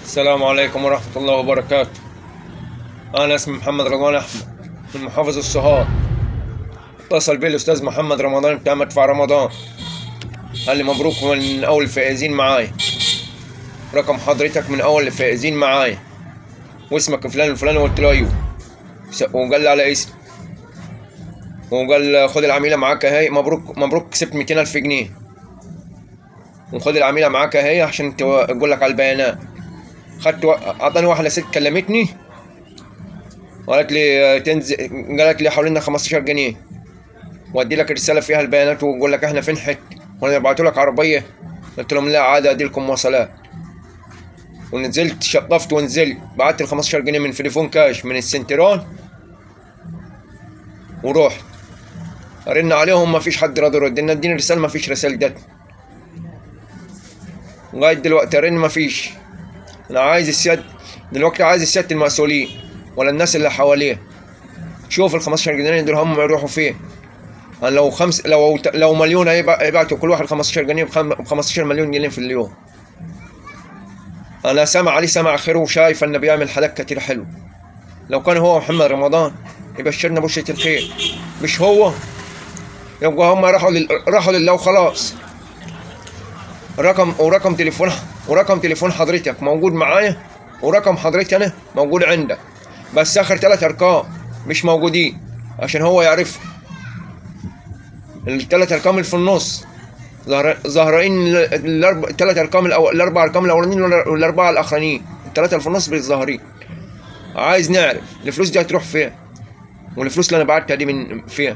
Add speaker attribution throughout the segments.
Speaker 1: السلام عليكم ورحمة الله وبركاته. أنا اسمي محمد رضوان أحمد من محافظة الصهاد. اتصل بي الأستاذ محمد رمضان بتاع مدفع رمضان، قال لي مبروك من أول الفائزين معايا، رقم حضرتك من أول الفائزين معايا واسمك فلان الفلاني. قلت له أيوه، وقال لي على اسمي، وقال خد العميلة معاك أهي، مبروك مبروك كسبت 200,000 جنيه، وخد العميلة معاك أهي عشان تقول لك على البيانات. أعطاني واحدة ست كلمتني وقالت لي قالت لي حوالي 15 جنيه وادي لك رسالة فيها البيانات ويقول لك احنا فين حت، وانا ابعتوا لك عربية. قلت لهم لا عادي ادي لكم مواصلات، ونزلت شطفت ونزلت بعت ال 15 جنيه من تليفون كاش من السنترون ورحت رن عليهم، ما فيش حد راضي يرد، اديني رسالة ما فيش رسالة جت لغاية دلوقتي، رن ما فيش. انا عايز السيادة دلوقتي، عايز السيادة المسؤولين ولا الناس اللي حواليه، شوف ال 15 جنيه دول هم يروحوا فين. أنا لو مليون هيبعتوا كل واحد 15 جنيه ب 15 مليون جنيه في اليوم. أنا سامع عليه سمع خير وشايف إنه بيعمل حاجات كتير حلو. لو كان هو محمد رمضان يبشرنا بشرة الخير، مش هو يبقى هم راحوا لله وخلاص. ورقم تليفون حضرتك موجود معايا، ورقم حضرتك أنا موجود عندك، بس آخر 3 أرقام مش موجودين عشان هو يعرف. ال3 أرقام اللي في النص ظاهرين، ال3 أرقام ال4 أرقام الأولانيين وال4 الأخرانيين، ال3 اللي في النص ظاهرين. عايز نعرف الفلوس دي هتروح فين، والفلوس اللي أنا بعتها دي من فين.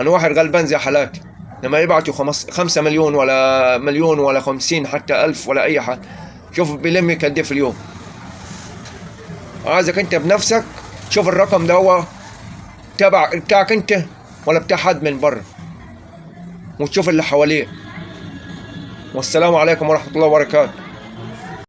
Speaker 1: أنا واحد غلبان زي حالاتي، لما يبعتوا 5 مليون ولا مليون ولا 50 حتى 1000 ولا أي حاجة، شوف بيلم قد إيه في اليوم. عايزك أنت بنفسك شوف الرقم ده هو بتاعك أنت ولا بتاع حد من بره، وتشوف اللي حواليه. والسلام عليكم ورحمة الله وبركاته.